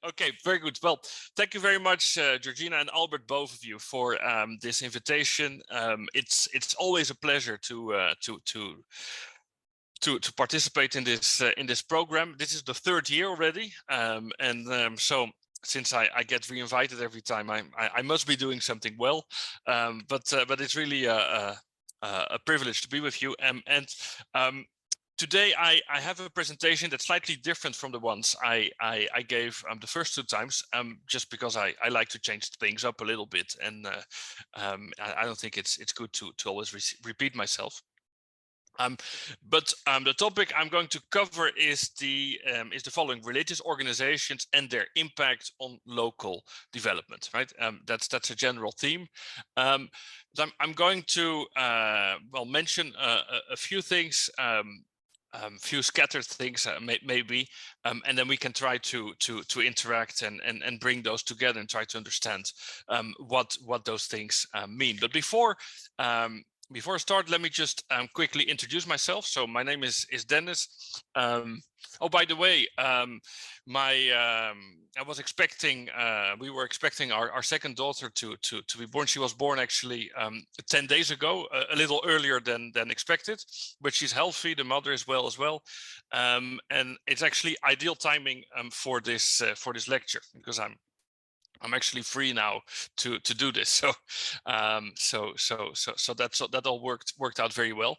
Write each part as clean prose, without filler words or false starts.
Okay, very good. Well, thank you very much, Georgina and Albert, both of you, for this invitation. It's always a pleasure to participate in this program. This is the third year already, so since I get re-invited every time, I must be doing something well. But it's really a privilege to be with you. Today I have a presentation that's slightly different from the ones I gave the first two times, just because I like to change things up a little bit, and I don't think it's good to always repeat myself. But the topic I'm going to cover is the following: religious organizations and their impact on local development. Right, that's a general theme. I'm going to mention a few things. Few scattered things, maybe, and then we can try to interact and bring those together and try to understand what those things mean. But before I start, let me just quickly introduce myself. So my name is Dennis. Oh, by the way, we were expecting our second daughter to be born. She was born actually 10 days ago, a little earlier than expected, but she's healthy. The mother is well as well, and it's actually ideal timing for this lecture, because I'm actually free now to do this. So that all worked out very well.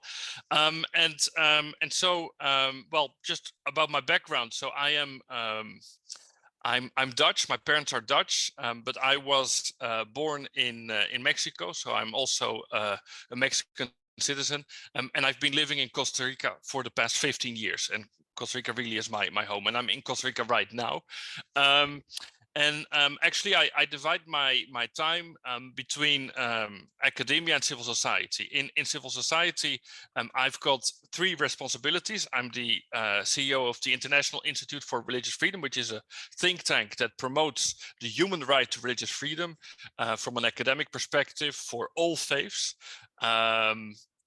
Well, just about my background. So I'm Dutch. My parents are Dutch, but I was born in Mexico. So I'm also a Mexican citizen, and I've been living in Costa Rica for the past 15 years. And Costa Rica really is my home, and I'm in Costa Rica right now. Actually, I divide my time between academia and civil society. In civil society, I've got three responsibilities. I'm the CEO of the International Institute for Religious Freedom, which is a think tank that promotes the human right to religious freedom from an academic perspective for all faiths.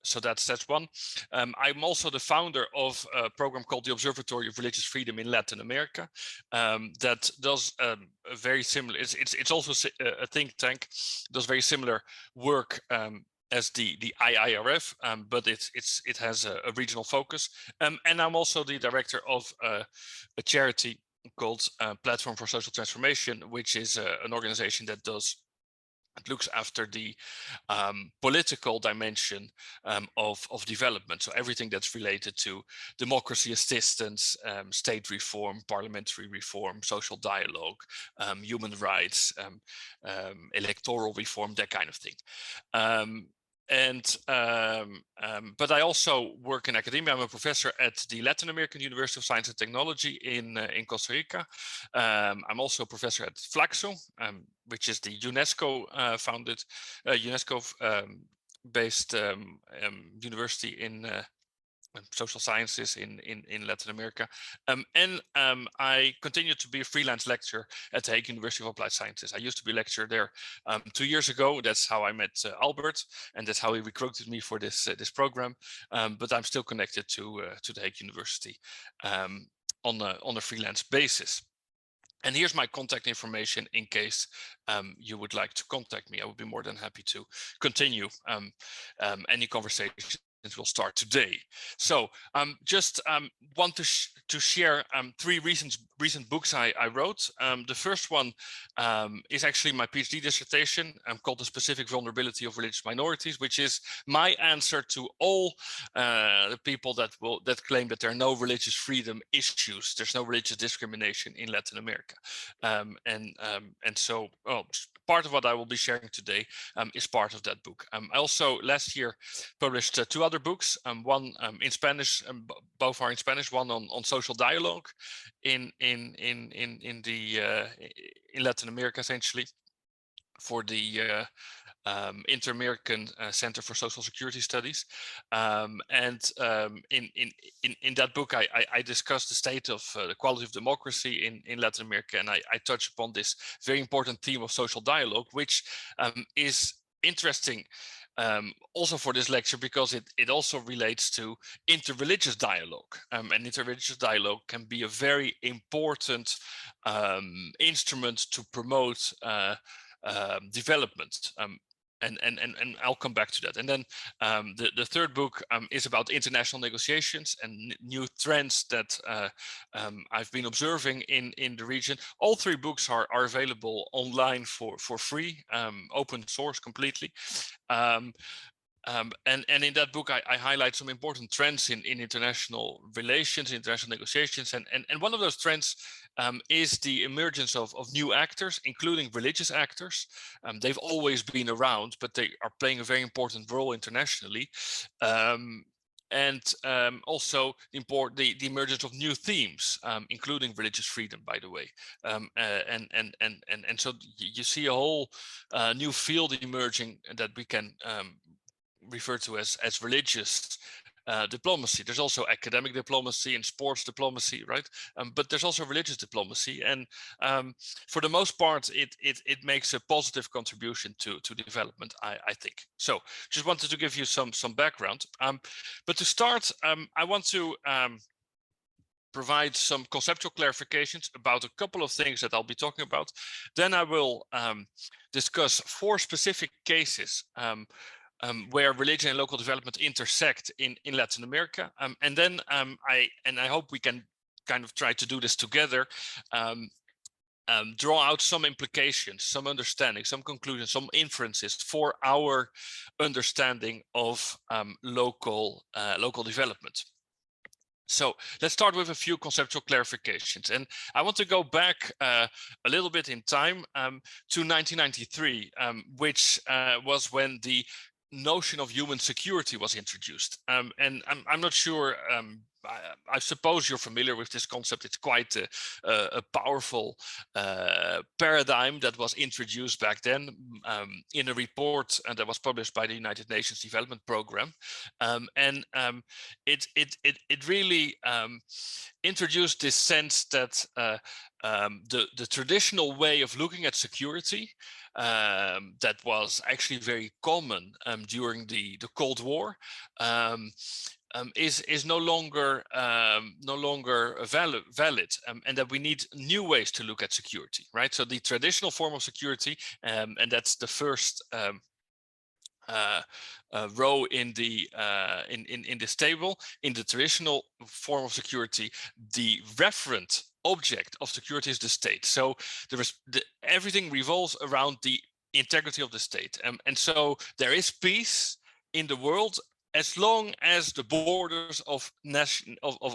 So that's one. I'm also the founder of a program called the Observatory of Religious Freedom in Latin America, that does a very similar. It's also a think tank, does very similar work as the IIRF, but it has a regional focus. And I'm also the director of a charity called Platform for Social Transformation, which is an organization that looks after the political dimension of development. So everything that's related to democracy assistance, state reform, parliamentary reform, social dialogue, human rights, electoral reform, that kind of thing. But I also work in academia. I'm a professor at the Latin American University of Science and Technology in Costa Rica. I'm also a professor at Flaxo, which is the UNESCO founded, UNESCO-based university in social sciences in Latin America. I continue to be a freelance lecturer at the Hague University of Applied Sciences. I used to be a lecturer there 2 years ago. That's how I met Albert, and that's how he recruited me for this program. But I'm still connected to the Hague University on a freelance basis. And here's my contact information in case you would like to contact me. I would be more than happy to continue any conversation. We'll start today. So just want to share three recent books I wrote. The first one is actually my PhD dissertation called The Specific Vulnerability of Religious Minorities, which is my answer to all the people that claim that there are no religious freedom issues. There's no religious discrimination in Latin America. So part of what I will be sharing today is part of that book. I also last year published two other books, one in Spanish, both are in Spanish, one on social dialogue in Latin America, essentially, for the Inter-American Center for Social Security Studies. In that book, I discussed the state of the quality of democracy in Latin America, and I touch upon this very important theme of social dialogue, which is interesting also for this lecture, because it also relates to interreligious dialogue, and interreligious dialogue can be a very important instrument to promote development. And I'll come back to that. And then the third book is about international negotiations and new trends that I've been observing in the region. All three books are available online for free, open source completely. And in that book, I highlight some important trends in international relations, international negotiations. And one of those trends is the emergence of new actors, including religious actors. They've always been around, but they are playing a very important role internationally. And also the emergence of new themes, including religious freedom, by the way. And so you see a whole new field emerging that we can referred to as religious diplomacy. There's also academic diplomacy and sports diplomacy, right? But there's also religious diplomacy, and for the most part, it makes a positive contribution to development, I think. So, just wanted to give you some background. But to start, I want to provide some conceptual clarifications about a couple of things that I'll be talking about. Then I will discuss 4 specific cases where religion and local development intersect in Latin America. And then I hope we can kind of try to do this together, draw out some implications, some understanding, some conclusions, some inferences for our understanding of local development. So let's start with a few conceptual clarifications. And I want to go back a little bit in time to 1993, which was when the notion of human security was introduced. And I'm not sure, I suppose you're familiar with this concept. It's quite a powerful paradigm that was introduced back then in a report that was published by the United Nations Development Program. It really introduced this sense that the traditional way of looking at security that was actually very common during the Cold War is no longer valid, and that we need new ways to look at security, right? So the traditional form of security, and that's the first row in this table. In the traditional form of security, the referent object of security is the state. So everything revolves around the integrity of the state, and so there is peace in the world as long as the borders of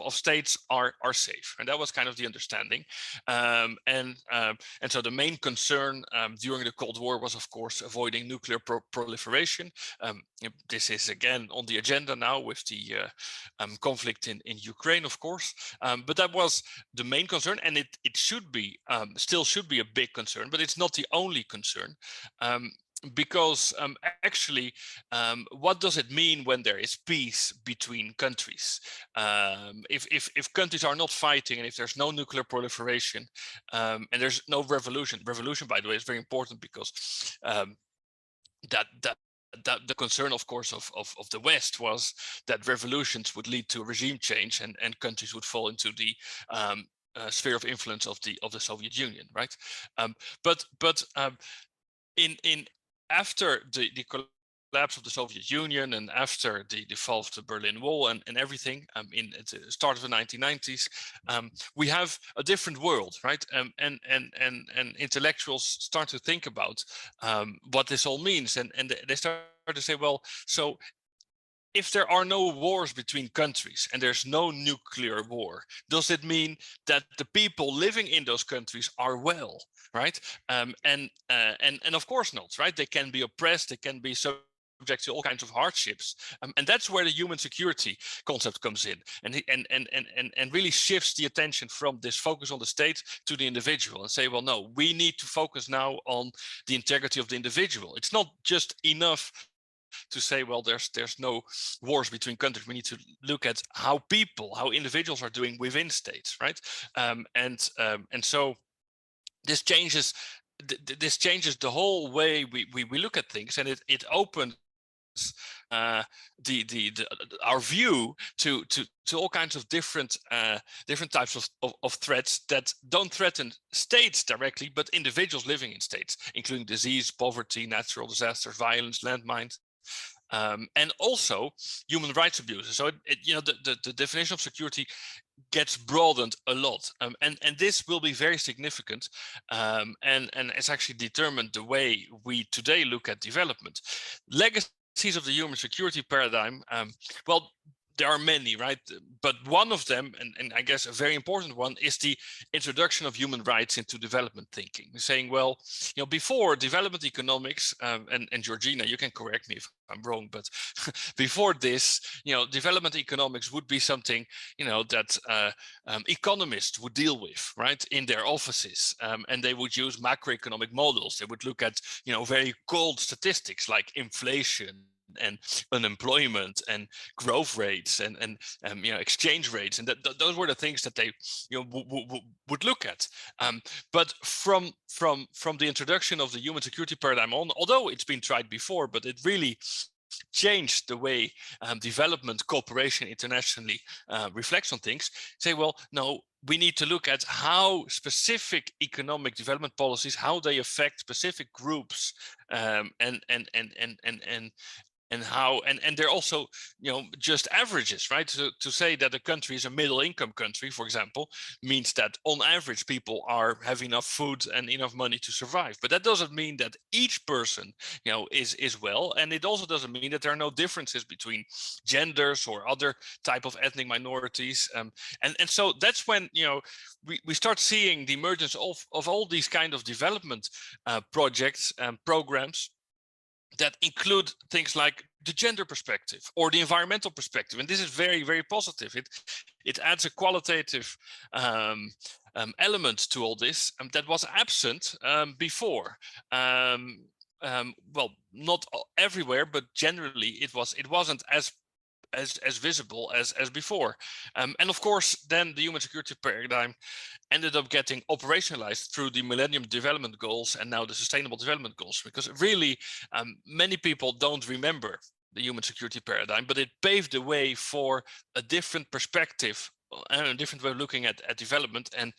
states are safe. And that was kind of the understanding. And so the main concern during the Cold War was, of course, avoiding nuclear proliferation. This is again on the agenda now with the conflict in Ukraine, of course. But that was the main concern, and it should be still should be a big concern, but it's not the only concern. Because actually, what does it mean when there is peace between countries? If countries are not fighting, and if there's no nuclear proliferation, and there's no revolution, by the way, is very important, because that the concern, of course, of the West was that revolutions would lead to regime change, and countries would fall into the sphere of influence of the Soviet Union, right? But after the collapse of the Soviet Union, and after the fall of the Berlin Wall, and everything at the start of the 1990s, we have a different world, right? And intellectuals start to think about what this all means, and they start to say, well, so if there are no wars between countries and there's no nuclear war, does it mean that the people living in those countries are well, right? And of course not, right? They can be oppressed, they can be subject to all kinds of hardships, and that's where the human security concept comes in, and really shifts the attention from this focus on the state to the individual, and say, well, no, we need to focus now on the integrity of the individual. It's not just enough to say, well, there's no wars between countries. We need to look at how individuals are doing within states, right? And so this changes the whole way we look at things, and it opened our view to all kinds of different types of threats that don't threaten states directly, but individuals living in states, including disease, poverty, natural disasters, violence, landmines. And also human rights abuses. So the definition of security gets broadened a lot, and this will be very significant, and it's actually determined the way we today look at development. Legacies of the human security paradigm, well, there are many, right? But one of them, and I guess a very important one, is the introduction of human rights into development thinking. Saying, well, before development economics, and Georgina, you can correct me if I'm wrong, but before this, development economics would be something, that economists would deal with, right, in their offices, and they would use macroeconomic models. They would look at, very cold statistics like inflation and unemployment and growth rates and exchange rates, and those were the things that they would look at. But from the introduction of the human security paradigm on, although it's been tried before, but it really changed the way development cooperation internationally reflects on things. Say, well, no, we need to look at how specific economic development policies, how they affect specific groups, and how, and they're also, just averages, right? So to say that a country is a middle income country, for example, means that on average people have enough food and enough money to survive. But that doesn't mean that each person, is well. And it also doesn't mean that there are no differences between genders or other type of ethnic minorities. And so that's when, we start seeing the emergence of all these kind of development projects and programs that include things like the gender perspective or the environmental perspective. And this is very, very positive. It adds a qualitative element to all this that was absent before. Well, not everywhere, but generally it wasn't as visible as before. And of course, then the human security paradigm ended up getting operationalized through the Millennium Development Goals and now the Sustainable Development Goals, because really many people don't remember the human security paradigm, but it paved the way for a different perspective and a different way of looking at development. And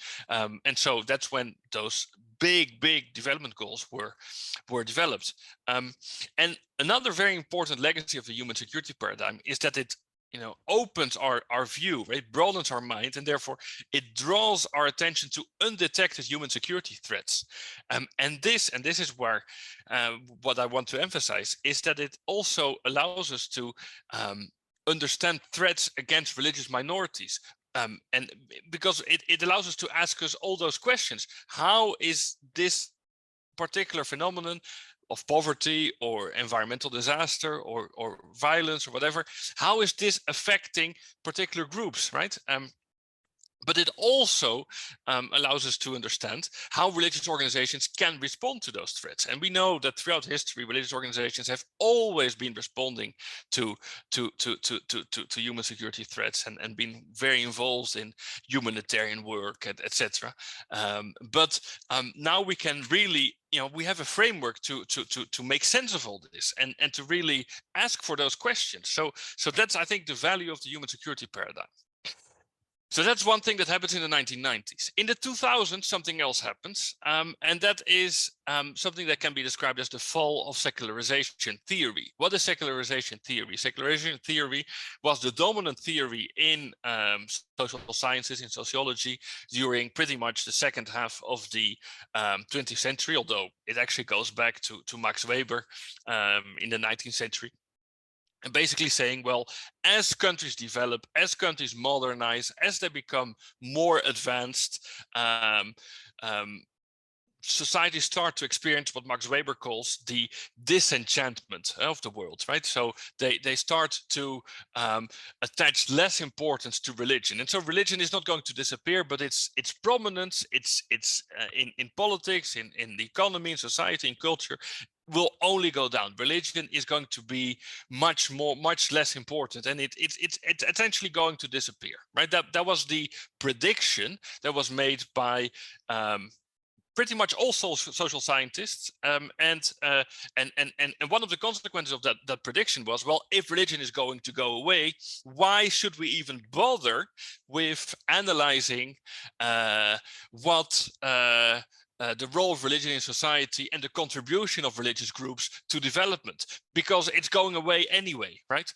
so that's when those big development goals were developed. And another very important legacy of the human security paradigm is that it opens our view, right? Broadens our mind, and therefore it draws our attention to undetected human security threats. And this is where what I want to emphasize is that it also allows us to understand threats against religious minorities. And because it allows us to ask us all those questions. How is this particular phenomenon of poverty or environmental disaster or violence or whatever, how is this affecting particular groups, right? But it also allows us to understand how religious organizations can respond to those threats. And we know that throughout history, religious organizations have always been responding to human security threats and been very involved in humanitarian work, etc. But now we can really, we have a framework to make sense of all this and to really ask for those questions. So that's, I think, the value of the human security paradigm. So that's one thing that happens in the 1990s. In the 2000s, something else happens, and that is something that can be described as the fall of secularization theory. What is secularization theory? Secularization theory was the dominant theory in social sciences, in sociology, during pretty much the second half of the 20th century, although it actually goes back to Max Weber in the 19th century. And basically saying, well, as countries develop, as countries modernize, as they become more advanced, societies start to experience what Max Weber calls the disenchantment of the world, right? So they start to attach less importance to religion, and so religion is not going to disappear, but its prominence, it's in politics, in the economy, in society, in culture, will only go down. Religion is going to be much less important, and it's essentially going to disappear, right? That was the prediction that was made by pretty much all social scientists, and one of the consequences of that prediction was, well, if religion is going to go away, why should we even bother with analyzing what the role of religion in society and the contribution of religious groups to development, because it's going away anyway, right?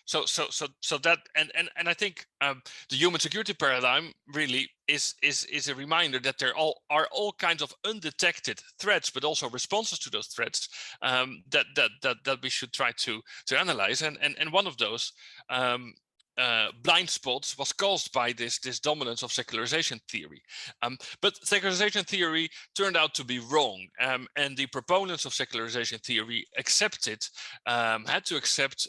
So that and I think the human security paradigm really is a reminder that there are all kinds of undetected threats, but also responses to those threats that we should try to analyze, and one of those blind spots was caused by this dominance of secularization theory. But secularization theory turned out to be wrong, and the proponents of secularization theory had to accept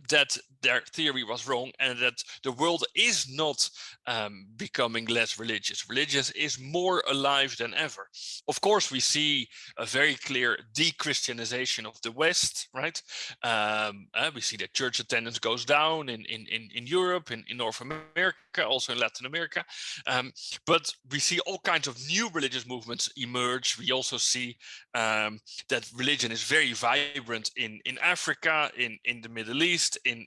that their theory was wrong, and that the world is not becoming less religious. Religious is more alive than ever. Of course, we see a very clear de-Christianization of the West, right? We see that church attendance goes down in Europe, in North America, also in Latin America. But we see all kinds of new religious movements emerge. We also see that religion is very vibrant in Africa, in the Middle East, in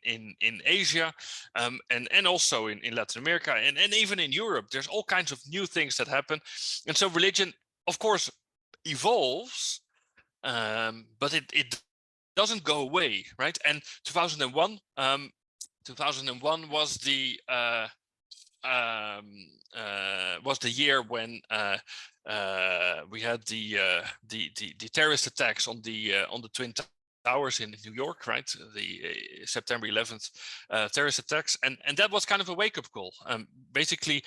Asia, and also in Latin America, and even in Europe. There's all kinds of new things that happen, and so religion, of course, evolves, but it doesn't go away, right? And 2001 was the year when we had the terrorist attacks on the Twin Towers in New York, right? The September 11th terrorist attacks, and that was kind of a wake-up call. Basically,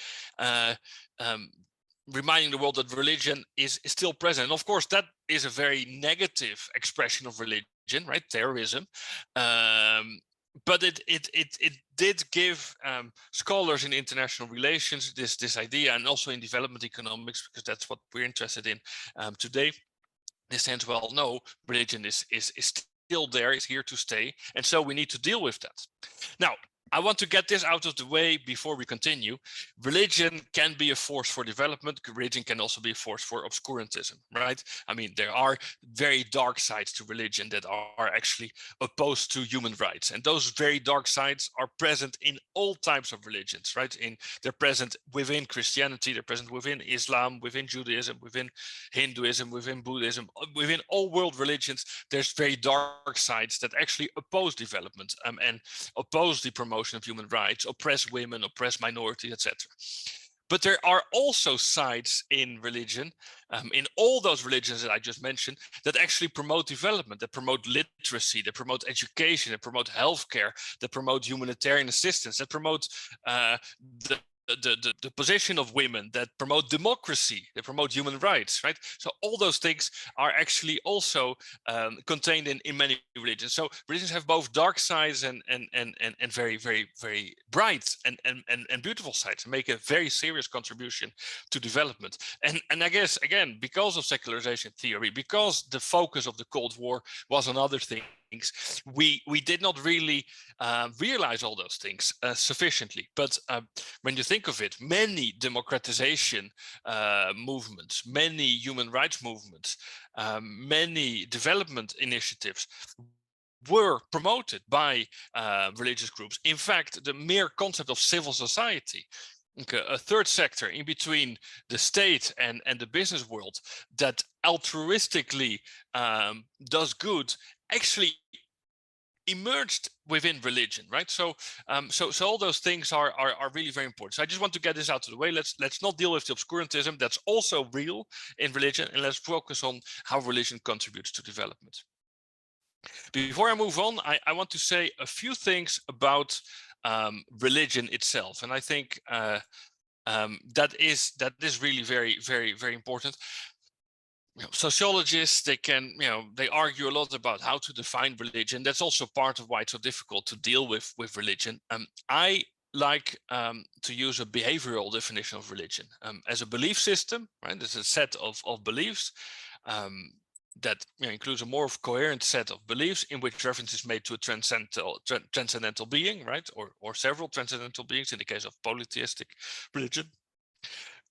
reminding the world that religion is still present. And of course, that is a very negative expression of religion, right? Terrorism. But it did give scholars in international relations this idea, and also in development economics, because that's what we're interested in today. In the sense, well, no, religion is still there, is here to stay, and so we need to deal with that. Now, I want to get this out of the way before we continue. Religion can be a force for development. Religion can also be a force for obscurantism, right? I mean, there are very dark sides to religion that are actually opposed to human rights. And those very dark sides are present in all types of religions, right? They're present within Christianity, they're present within Islam, within Judaism, within Hinduism, within Buddhism, within all world religions. There's very dark sides that actually oppose development and oppose the promotion of human rights, oppress women, oppress minorities, etc. But there are also sides in religion, in all those religions that I just mentioned, that actually promote development, that promote literacy, that promote education, that promote healthcare, that promote humanitarian assistance, that promote the position of women, that promote democracy, that promote human rights, right? So all those things are actually also contained in many religions. So religions have both dark sides and very, very, very bright and beautiful sides, and make a very serious contribution to development. And I guess, again, because of secularization theory, because the focus of the Cold War was on other things, we did not really realize all those things sufficiently. But when you think of it, many democratization movements, many human rights movements, many development initiatives were promoted by religious groups. In fact, the mere concept of civil society, a third sector in between the state and the business world that altruistically does good, actually emerged within religion, right? So all those things are really very important. So I just want to get this out of the way. Let's not deal with the obscurantism that's also real in religion, and let's focus on how religion contributes to development. Before I move on, I want to say a few things about religion itself, and I think that is really very, very, very important. Sociologists, they argue a lot about how to define religion. That's also part of why it's so difficult to deal with religion. I like to use a behavioral definition of religion as a belief system, right? There's a set of beliefs that includes a more coherent set of beliefs in which reference is made to a transcendental being, right? Or several transcendental beings in the case of polytheistic religion.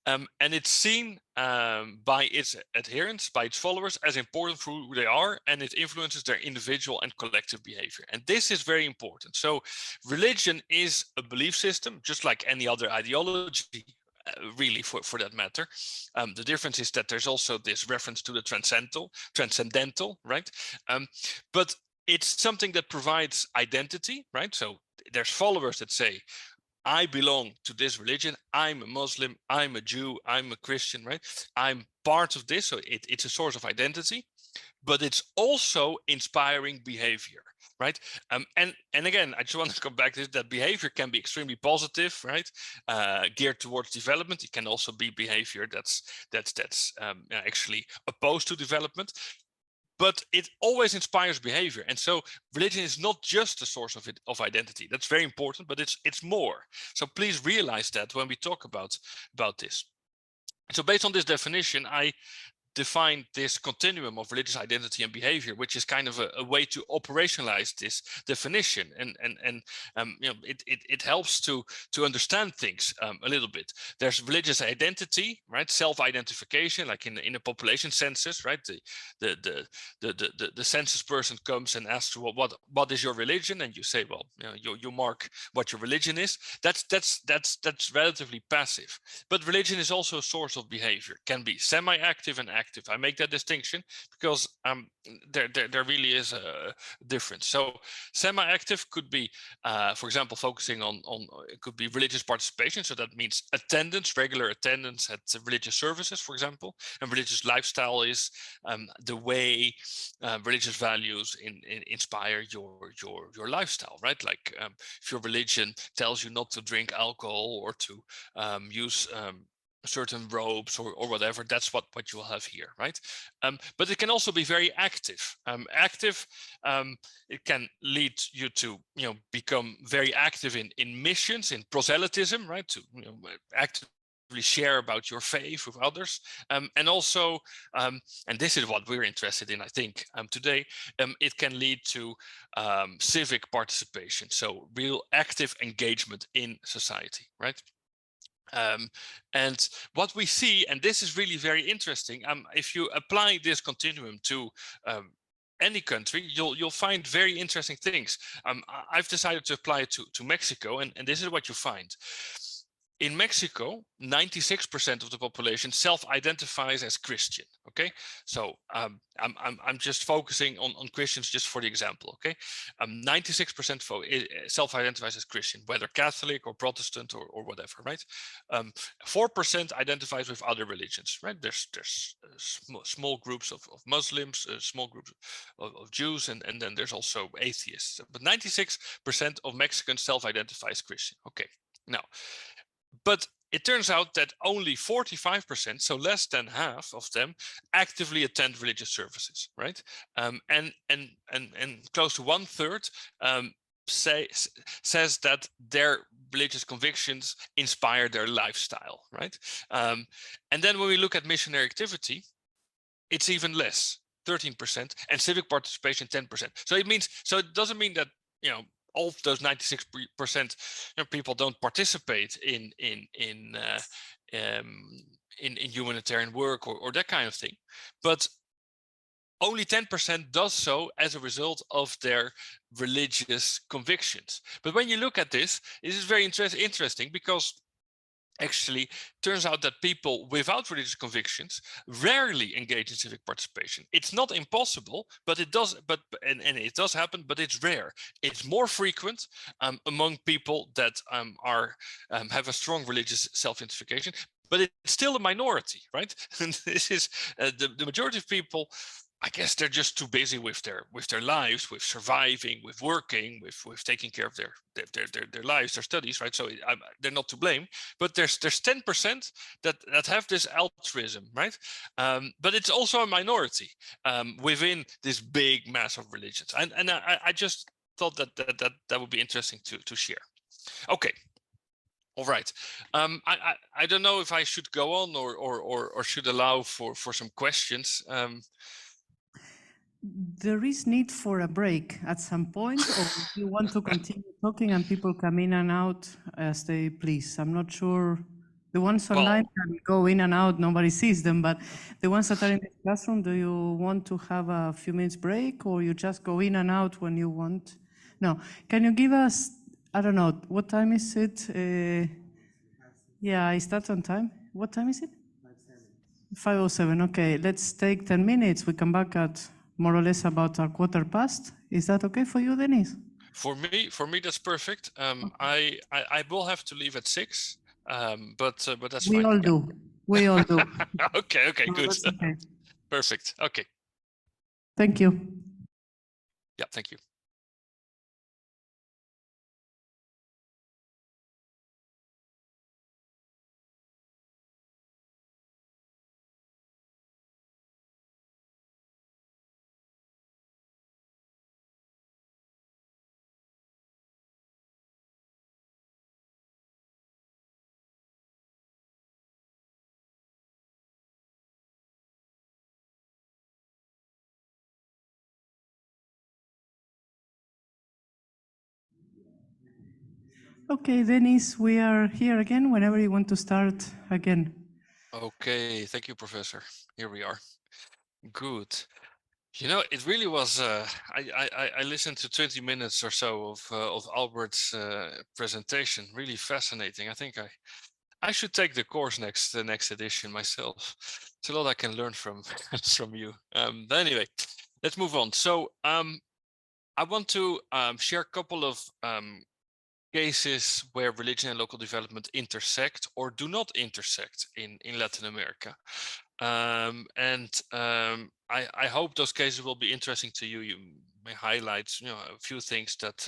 And it's seen by its adherents, by its followers, as important for who they are, and it influences their individual and collective behavior. And this is very important. So religion is a belief system, just like any other ideology, really, for that matter. The difference is that there's also this reference to the transcendental, right? But it's something that provides identity, right? So there's followers that say, I belong to this religion, I'm a Muslim, I'm a Jew, I'm a Christian, right? I'm part of this, so it's a source of identity, but it's also inspiring behavior, right? And again, I just want to come back to this, that behavior can be extremely positive, right? Geared towards development. It can also be behavior that's actually opposed to development. But it always inspires behavior, and so religion is not just a source of identity. That's very important, but it's more. So please realize that when we talk about this. So based on this definition, I define this continuum of religious identity and behavior, which is kind of a way to operationalize this definition, and you know, it helps to understand things a little bit. There's religious identity, right? Self-identification, like in a population census, right? The census person comes and asks, well, what is your religion? And you say, well, you know, you mark what your religion is. That's relatively passive. But religion is also a source of behavior, can be semi-active and active. I make that distinction because there really is a difference. So semi-active could be, for example, focusing on it could be religious participation. So that means attendance, regular attendance at religious services, for example. And religious lifestyle is the way religious values inspire your lifestyle, right? Like if your religion tells you not to drink alcohol or to use certain robes or whatever, that's what you will have here, right? But it can also be very active. It can lead you to, you know, become very active in missions, in proselytism, right? To, you know, actively share about your faith with others, and also, and this is what we're interested in, I think, today. It can lead to civic participation, so real active engagement in society, right? And what we see, and this is really very interesting, if you apply this continuum to any country, you'll find very interesting things. I've decided to apply it to Mexico, and this is what you find. In Mexico, 96% of the population self-identifies as Christian. Okay, so I'm just focusing on Christians just for the example. Okay, 96% self-identifies as Christian, whether Catholic or Protestant or whatever, right? 4% identifies with other religions, right? There's small groups of Muslims, small groups of Jews, and then there's also atheists. But 96% of Mexicans self-identify as Christian. Okay, now. But it turns out that only 45%, so less than half of them, actively attend religious services, right? And close to 1/3 says that their religious convictions inspire their lifestyle, right? And then when we look at missionary activity, it's even less, 13%, and civic participation 10%. So it doesn't mean that, you know, all of those 96% people don't participate in humanitarian work or that kind of thing, but only 10% does so as a result of their religious convictions. But when you look at this, it is very interesting because actually turns out that people without religious convictions rarely engage in civic participation. It's not impossible, but it does, and it does happen, but it's rare. It's more frequent among people that have a strong religious self-identification, but it's still a minority, right? And this is the majority of people, I guess they're just too busy with their lives, with surviving, with working, with taking care of their lives, their studies, right? So they're not to blame. But there's 10% that have this altruism, right? But it's also a minority within this big mass of religions. And I just thought that would be interesting to share. Okay. All right. I don't know if I should go on or should allow for some questions. There is need for a break at some point, or you want to continue talking and people come in and out as they please. I'm not sure The ones online can go in and out, nobody sees them, but the ones that are in the classroom, do you want to have a few minutes break, or you just go in and out when you want? No. Can you give us, I don't know, what time is it? Yeah, I start on time. What time is it? 5:07. Okay, let's take 10 minutes. We come back at more or less about a quarter past. Is that okay for you, Dennis? For me, that's perfect. I will have to leave at 6, but that's We fine. all Yeah. do. We all do. Okay, No, good. that's okay. Perfect. Okay. Thank you. Yeah, thank you. Okay, Dennis, we are here again whenever you want to start again. Okay, thank you, Professor. Here we are. Good. You know, it really was. I listened to 20 minutes or so of Albert's presentation. Really fascinating. I think I should take the course next edition myself. It's a lot I can learn from from you. But anyway, let's move on. So I want to share a couple of cases where religion and local development intersect or do not intersect in Latin America. I hope those cases will be interesting to you. You may highlight, a few things that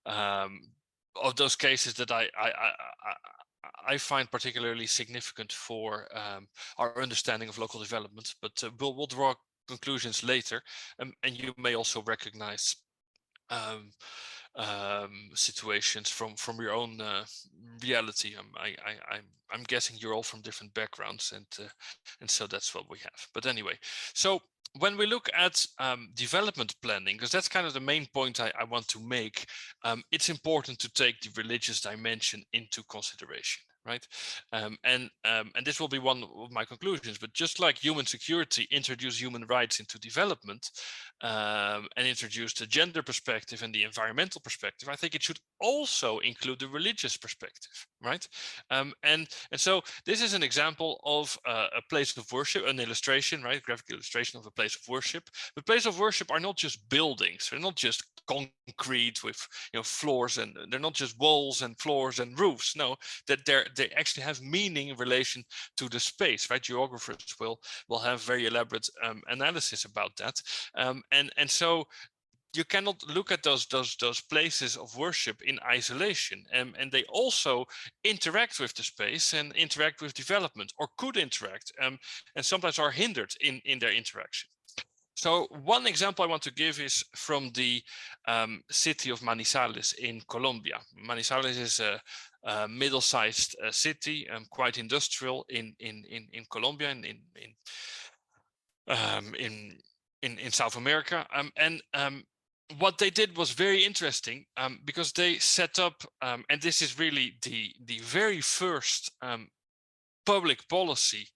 of those cases that I find particularly significant for our understanding of local development. But we'll draw conclusions later, and you may also recognize situations from your own reality. I'm guessing you're all from different backgrounds, and so that's what we have. But anyway, so when we look at development planning, because that's kind of the main point I want to make, it's important to take the religious dimension into consideration. Right, and this will be one of my conclusions. But just like human security introduced human rights into development, and introduced the gender perspective and the environmental perspective, I think it should also include the religious perspective, right? And so this is an example of a place of worship, an illustration, right? Graphic illustration of a place of worship. But places of worship are not just buildings; they're not just concrete with floors, and they're not just walls and floors and roofs. No, that they actually have meaning in relation to the space, right? Geographers will have very elaborate analysis about that. And so you cannot look at those places of worship in isolation, and they also interact with the space and interact with development, or could interact, and sometimes are hindered in their interaction. So one example I want to give is from the city of Manizales in Colombia. Manizales is a middle-sized city, quite industrial in Colombia, in South America, and what they did was very interesting, because they set up, and this is really the very first public policy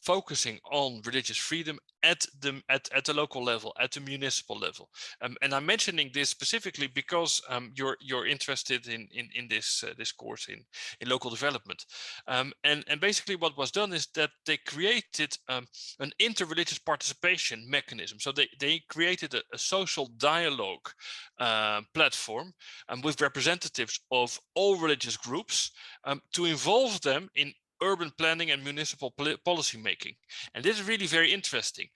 focusing on religious freedom at the local level, at the municipal level. And I'm mentioning this specifically because you're interested in this course in local development. And basically what was done is that they created an interreligious participation mechanism. So they created a social dialogue platform with representatives of all religious groups, to involve them in urban planning and municipal policy making. And this is really very interesting.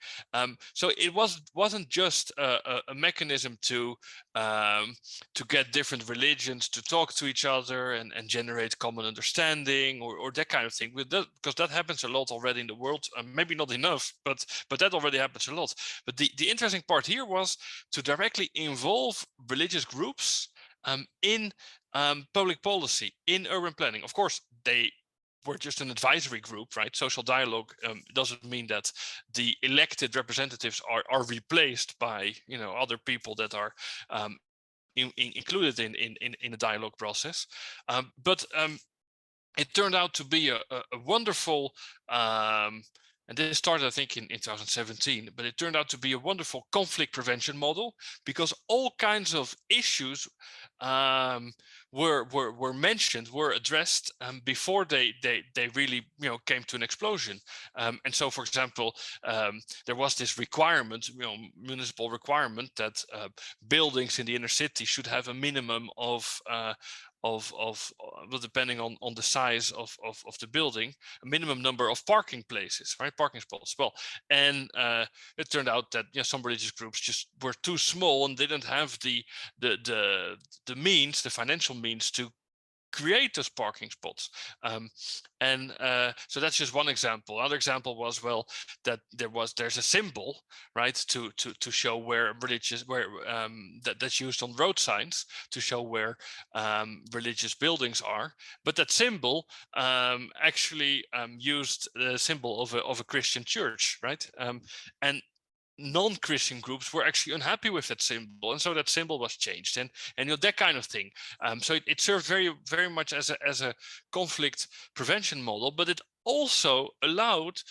So it wasn't just a mechanism to get different religions to talk to each other and generate common understanding, or that kind of thing, because that happens a lot already in the world. Maybe not enough, but that already happens a lot. But the interesting part here was to directly involve religious groups in public policy, in urban planning. Of course, they were just an advisory group, right? Social dialogue doesn't mean that the elected representatives are replaced by other people that are included in the dialogue process. But it turned out to be a wonderful, and this started, I think, in 2017, but it turned out to be a wonderful conflict prevention model, because all kinds of issues were mentioned, were addressed before they really came to an explosion. And so, for example, there was this requirement, municipal requirement, that buildings in the inner city should have a minimum of well, depending on the size of the building, a minimum number of parking places, right, parking spots. Well, and it turned out that some religious groups just were too small and didn't have the means, the financial means, to create those parking spots. And so that's just one example. Another example was, well, that there's a symbol, right, to show where that's used on road signs to show where religious buildings are, but that symbol actually used the symbol of a Christian church, right? And non-Christian groups were actually unhappy with that symbol, and so that symbol was changed, and that kind of thing. So it served very much as a conflict prevention model, but it also allowed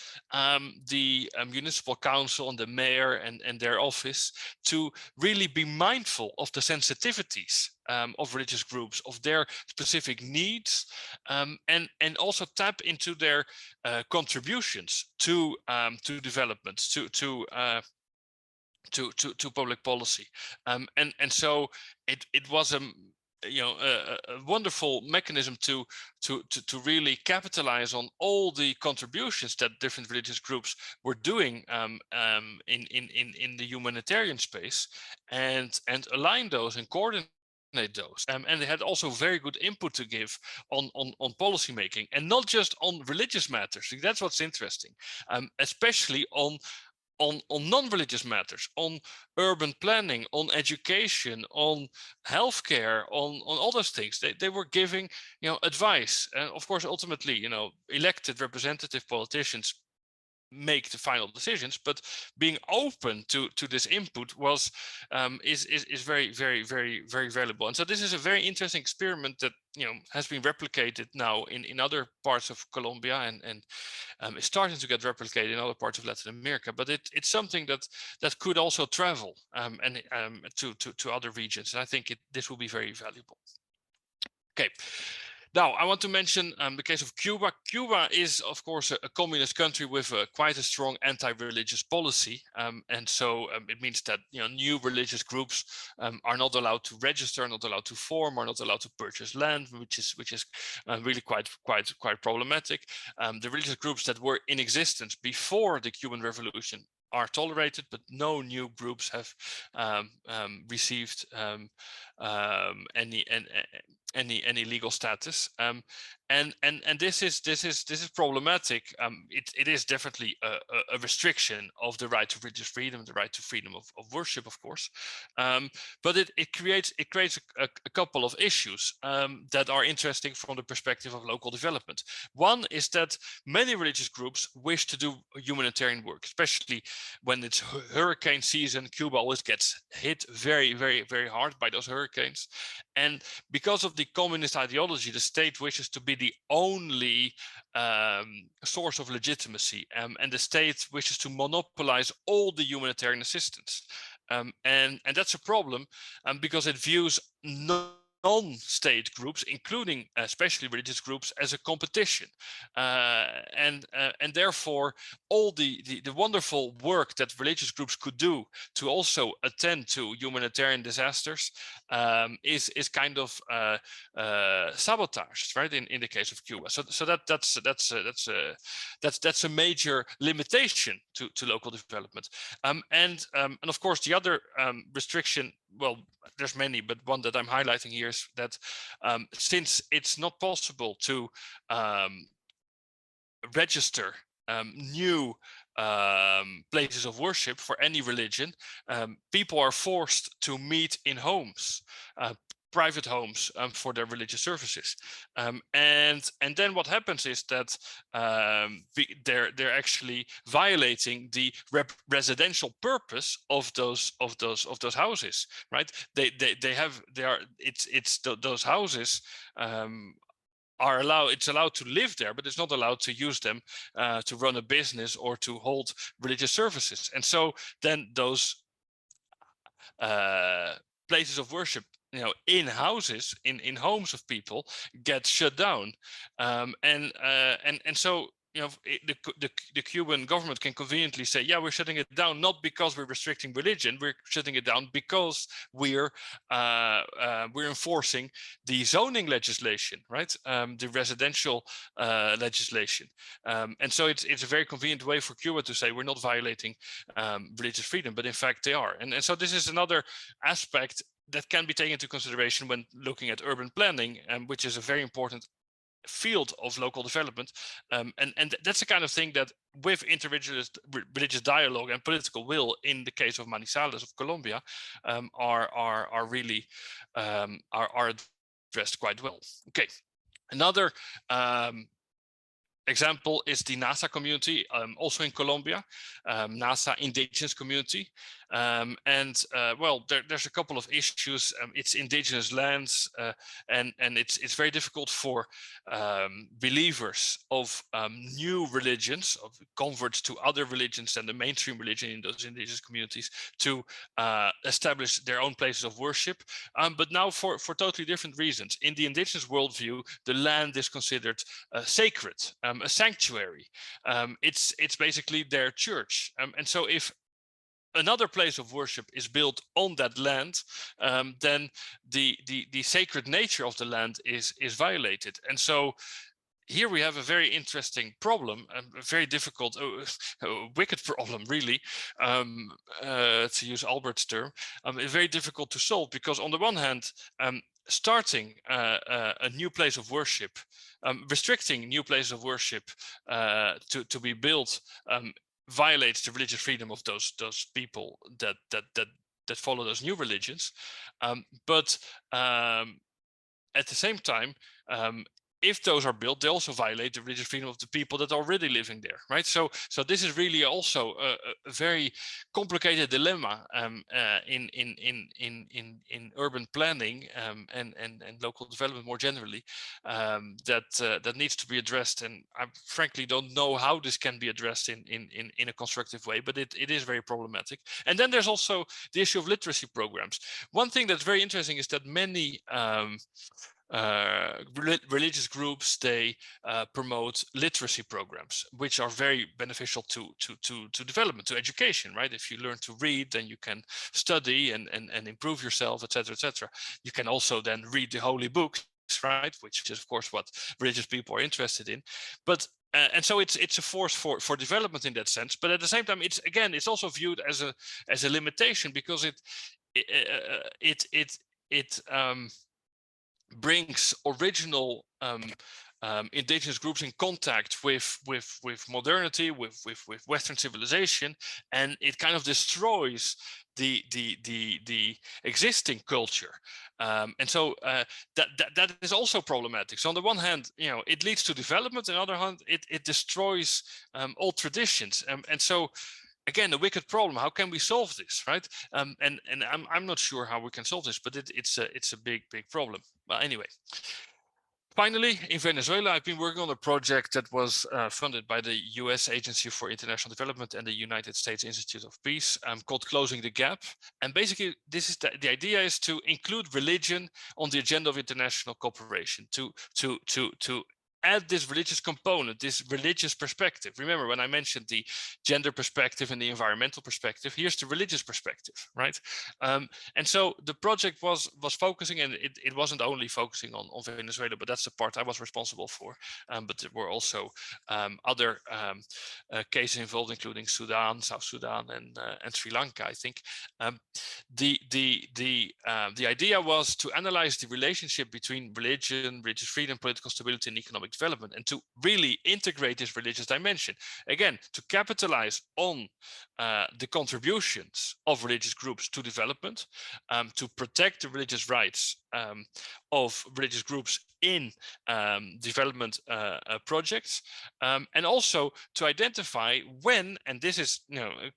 the municipal council and the mayor and their office to really be mindful of the sensitivities of religious groups, of their specific needs, and also tap into their contributions to developments, to public policy. And so it was a wonderful mechanism to really capitalize on all the contributions that different religious groups were doing in the humanitarian space, and align those and coordinate those. And they had also very good input to give on policy making, and not just on religious matters. That's what's interesting, especially on non-religious matters, on urban planning, on education, on healthcare, on all those things. They were giving advice, and of course ultimately elected representative politicians make the final decisions, but being open to this input was is very valuable. And so this is a very interesting experiment that has been replicated now in other parts of Colombia, and is starting to get replicated in other parts of Latin America. But it's something that could also travel and to other regions, and I think this will be very valuable. Okay. Now, I want to mention the case of Cuba. Cuba is, of course, a communist country with quite a strong anti-religious policy, and so it means that new religious groups are not allowed to register, not allowed to form, are not allowed to purchase land, which is really quite problematic. The religious groups that were in existence before the Cuban Revolution are tolerated, but no new groups have received any legal status, and this is problematic. It is definitely a restriction of the right to religious freedom, the right to freedom of worship, of course, but it creates a couple of issues that are interesting from the perspective of local development. One is that many religious groups wish to do humanitarian work, especially when it's hurricane season. Cuba always gets hit very hard by those hurricanes, and because of the communist ideology, the state wishes to be the only source of legitimacy, and the state wishes to monopolize all the humanitarian assistance, and that's a problem, because it views non-state groups, including especially religious groups, as a competition, and therefore all the wonderful work that religious groups could do to also attend to humanitarian disasters is kind of sabotaged, right, in the case of Cuba. So that's a major limitation to local development, and of course the other restriction, well, there's many, but one that I'm highlighting here is that since it's not possible to register new places of worship for any religion, people are forced to meet in homes, private homes, for their religious services, and then what happens is that they're actually violating the residential purpose of those houses, right? Those houses it's allowed to live there, but it's not allowed to use them to run a business or to hold religious services. And so then those places of worship, in houses, in homes of people, get shut down, and so the Cuban government can conveniently say, yeah, we're shutting it down not because we're restricting religion, we're shutting it down because we're enforcing the zoning legislation, right? The residential legislation, and so it's a very convenient way for Cuba to say we're not violating religious freedom, but in fact they are. And so this is another aspect that can be taken into consideration when looking at urban planning, which is a very important field of local development, and that's the kind of thing that with interreligious dialogue and political will, in the case of Manizales of Colombia, are really are addressed quite well. Okay, another example is the NASA community, also in Colombia, NASA indigenous community. Well, there's a couple of issues. It's indigenous lands, and it's very difficult for believers of new religions, of converts to other religions than the mainstream religion in those indigenous communities, to establish their own places of worship. But now for totally different reasons. In the indigenous worldview, the land is considered sacred, a sanctuary. It's basically their church, and so if another place of worship is built on that land, then the sacred nature of the land is violated. And so here we have a very interesting problem, a very difficult, wicked problem, really, to use Albert's term. It's very difficult to solve, because on the one hand, starting a new place of worship, restricting new places of worship to be built, violates the religious freedom of those people that follow those new religions. But at the same time, if those are built, they also violate the religious freedom of the people that are already living there, right? So this is really also a very complicated dilemma in urban planning and local development more generally, that needs to be addressed. And I frankly don't know how this can be addressed in a constructive way, but it is very problematic. And then there's also the issue of literacy programs. One thing that's very interesting is that many religious groups, they promote literacy programs, which are very beneficial to development, to education, right? If you learn to read, then you can study and improve yourself, etc., etc. You can also then read the holy books, right? Which is of course what religious people are interested in. But and so it's a force for development in that sense. But at the same time, it's also viewed as a limitation, because it brings original indigenous groups in contact with modernity, with Western civilization, and it kind of destroys the existing culture, and so that is also problematic. So on the one hand, it leads to development. On the other hand, it destroys old traditions, and so again, a wicked problem. How can we solve this, right? And I'm not sure how we can solve this, but it's a big problem. Well, anyway, finally, in Venezuela, I've been working on a project that was funded by the US Agency for International Development and the United States Institute of Peace, called Closing the Gap. And basically, this is the idea is to include religion on the agenda of international cooperation, to add this religious component, this religious perspective. Remember, when I mentioned the gender perspective and the environmental perspective, here's the religious perspective, right? And so the project was focusing, and it wasn't only focusing on Venezuela, but that's the part I was responsible for. But there were also other cases involved, including Sudan, South Sudan, and Sri Lanka, I think. The idea was to analyze the relationship between religion, religious freedom, political stability, and economic development, and to really integrate this religious dimension. Again, to capitalize on the contributions of religious groups to development, to protect the religious rights of religious groups in development projects, and also to identify when, and this is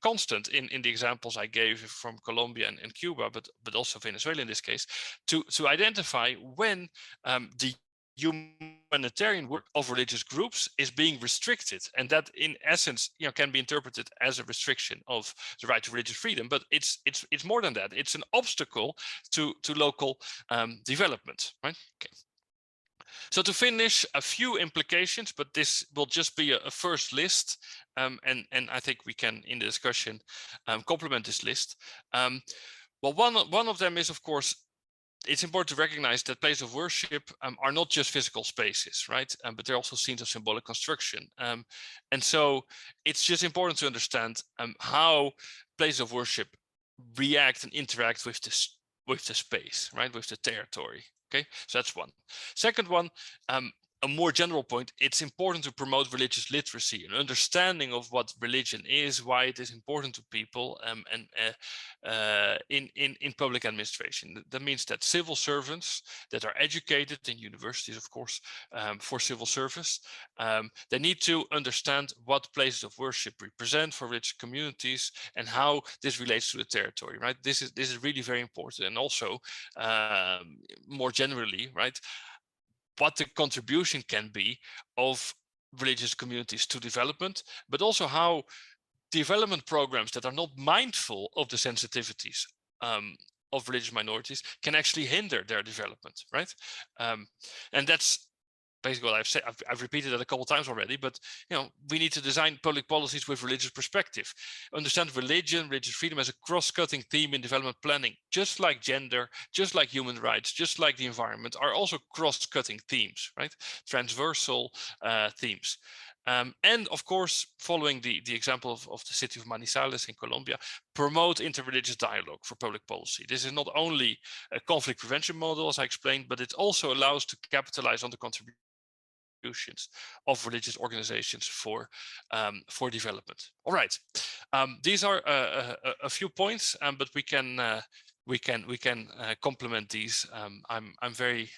constant in the examples I gave from Colombia and Cuba, but also Venezuela in this case, to identify when the humanitarian work of religious groups is being restricted, and that in essence can be interpreted as a restriction of the right to religious freedom, but it's more than that. It's an obstacle to local development, right? Okay. So to finish, a few implications, but this will just be a first list, and I think we can in the discussion complement this list. Well, one of them is, of course, it's important to recognize that places of worship are not just physical spaces, right? But they're also seen as symbolic construction. And so it's just important to understand how places of worship react and interact with the space, right? With the territory. Okay, so that's one. Second one, a more general point, it's important to promote religious literacy, an understanding of what religion is, why it is important to people, in public administration. That means that civil servants that are educated in universities, of course, for civil service, they need to understand what places of worship represent for religious communities and how this relates to the territory, right? This is really very important. And also, more generally, right, what the contribution can be of religious communities to development, but also how development programs that are not mindful of the sensitivities of religious minorities can actually hinder their development, right? And that's basically what I've said. I've repeated that a couple of times already, but we need to design public policies with religious perspective. Understand religious freedom as a cross-cutting theme in development planning, just like gender, just like human rights, just like the environment, are also cross-cutting themes, right? Transversal themes. And of course, following the example of the city of Manizales in Colombia, promote interreligious dialogue for public policy. This is not only a conflict prevention model, as I explained, but it also allows to capitalize on the contributions of religious organizations for development. All right, these are a few points, but we can complement these. I'm very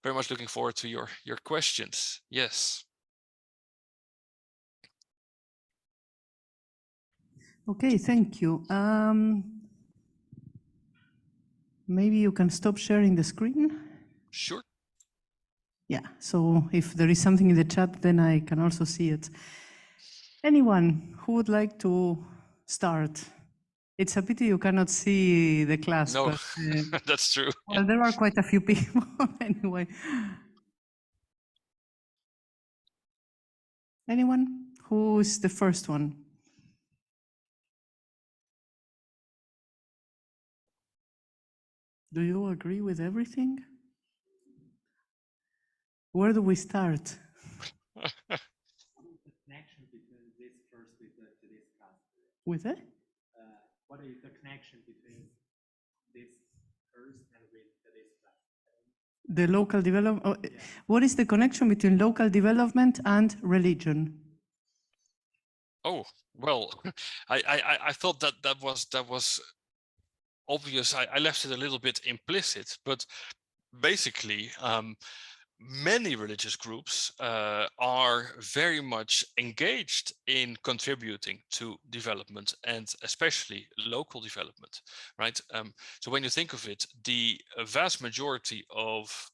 much looking forward to your questions. Yes. Okay, thank you. Maybe you can stop sharing the screen. Sure. Yeah, so if there is something in the chat, then I can also see it. Anyone who would like to start? It's a pity you cannot see the class. No, but, that's true. Well, there are quite a few people anyway. Anyone? Who is the first one? Do you agree with everything? Where do we start? Connection between this first with today's class? With it? What is the connection between this first and with today's class? The local development. Oh, Yeah. What is the connection between local development and religion? Oh, well, I thought that was obvious. I left it a little bit implicit, but basically, many religious groups are very much engaged in contributing to development, and especially local development, right? So when you think of it, the vast majority of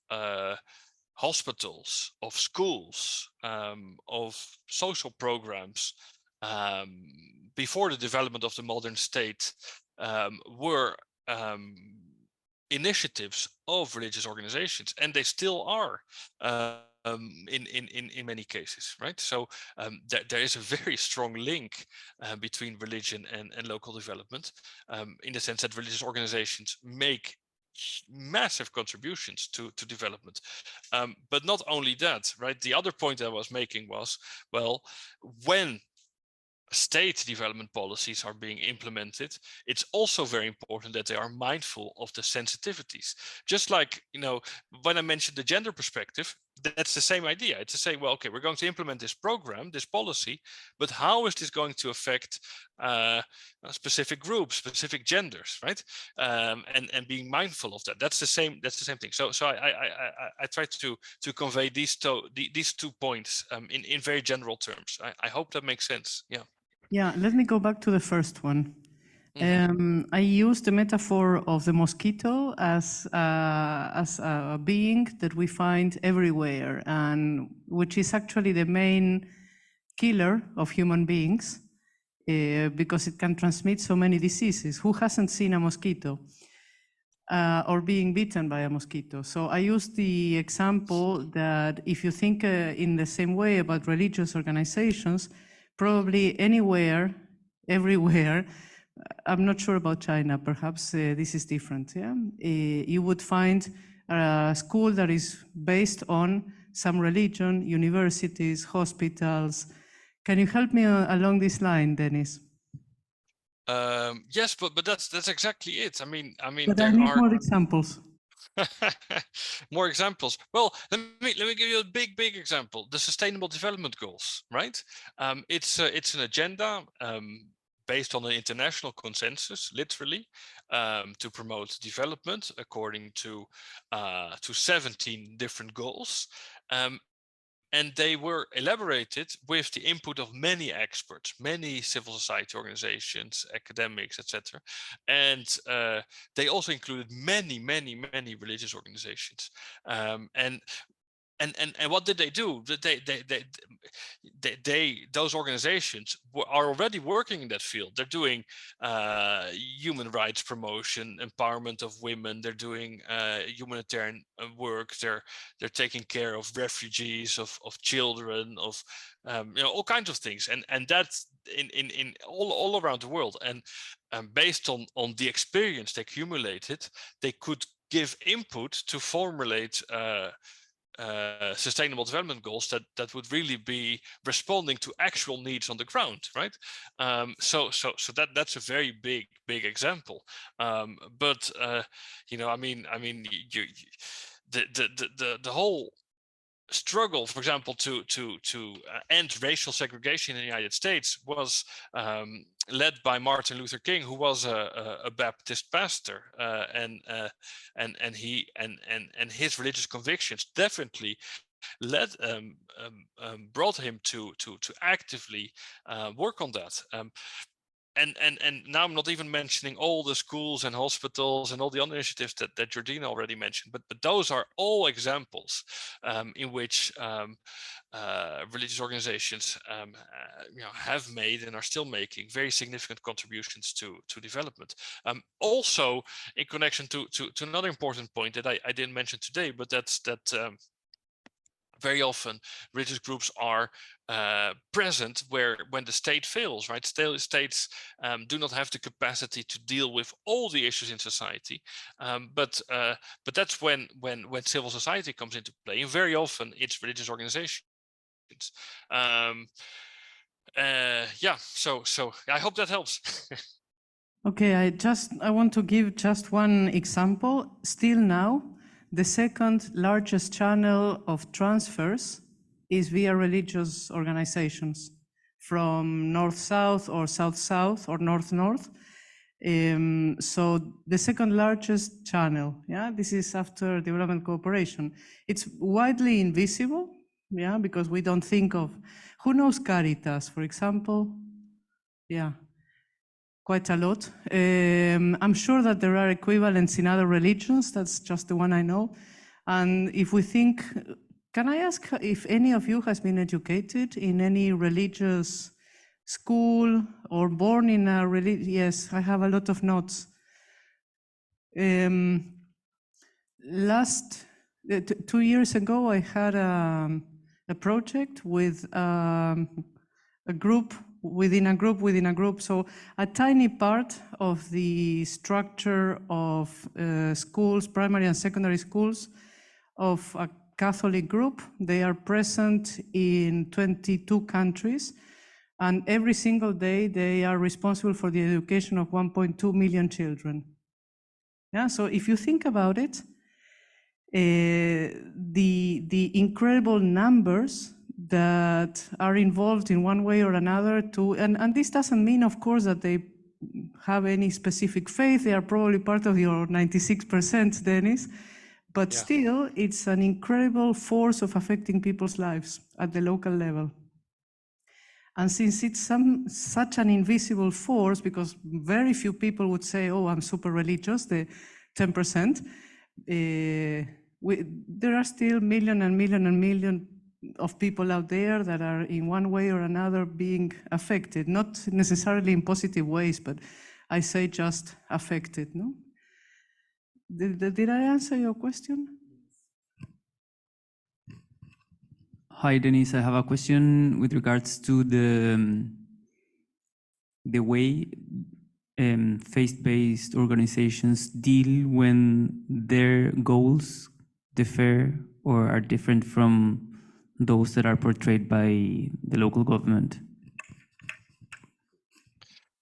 hospitals, of schools, of social programs before the development of the modern state were initiatives of religious organizations, and they still are in many cases, right? So there is a very strong link between religion and local development, in the sense that religious organizations make massive contributions to development. But not only that, right? The other point I was making was, well, when state development policies are being implemented, it's also very important that they are mindful of the sensitivities. Just like, when I mentioned the gender perspective, that's the same idea. It's to say, well, okay, we're going to implement this program, this policy, but how is this going to affect specific groups, specific genders, right? And being mindful of that. That's the same thing. So I try to convey these two points in very general terms. I hope that makes sense. Yeah. Yeah, let me go back to the first one. I use the metaphor of the mosquito as a being that we find everywhere, and which is actually the main killer of human beings, because it can transmit so many diseases. Who hasn't seen a mosquito or being bitten by a mosquito? So I use the example that if you think in the same way about religious organizations, probably anywhere, everywhere, I'm not sure about China, perhaps this is different, yeah? You would find a school that is based on some religion, universities, hospitals. Can you help me along this line, Dennis? Yes, but that's exactly it. I mean, But there I need are more examples. more examples. Well, let me give you a big example. The Sustainable Development Goals, right? It's an agenda based on an international consensus, literally, to promote development according to 17 different goals. And they were elaborated with the input of many experts, many civil society organizations, academics, etc. And they also included many religious organizations. And what did they do? Those organizations are already working in that field. They're doing human rights promotion, empowerment of women. They're doing humanitarian work. They're taking care of refugees, of children, of all kinds of things. And that's in all around the world. And based on the experience they accumulated, they could give input to formulate sustainable development goals that would really be responding to actual needs on the ground, right? So that's a very big example. But the whole struggle, for example, to end racial segregation in the United States was led by Martin Luther King, who was a Baptist pastor, and his religious convictions definitely brought him to actively work on that. And now I'm not even mentioning all the schools and hospitals and all the other initiatives that Jordina already mentioned, but those are all examples in which religious organizations have made and are still making very significant contributions to development. Also, in connection to another important point that I didn't mention today, but that's that very often religious groups are present when the state fails, right? States do not have the capacity to deal with all the issues in society, but that's when civil society comes into play, and very often it's religious organizations. So I hope that helps. Okay, I want to give just one example. Still now, the second largest channel of transfers is via religious organizations from north-south or south-south or north-north. So the second largest channel, yeah, this is after development cooperation. It's widely invisible, yeah, because we don't think of, who knows Caritas, for example? Yeah. Quite a lot. I'm sure that there are equivalents in other religions. That's just the one I know. And if we think, can I ask if any of you has been educated in any religious school or born in a religion? Yes, I have a lot of notes. 2 years ago, I had a project with a group within a group. So a tiny part of the structure of schools, primary and secondary schools of a Catholic group. They are present in 22 countries. And every single day, they are responsible for the education of 1.2 million children. Yeah, so if you think about it, the incredible numbers that are involved in one way or another and this doesn't mean, of course, that they have any specific faith. They are probably part of your 96%, Dennis, but yeah, still, it's an incredible force of affecting people's lives at the local level. And since it's such an invisible force, because very few people would say, oh, I'm super religious, the 10%, there are still million and million and million of people out there that are in one way or another being affected, not necessarily in positive ways, but I say just affected, no? Did I answer your question? Hi, Denise. I have a question with regards to the way faith-based organizations deal when their goals differ or are different from those that are portrayed by the local government.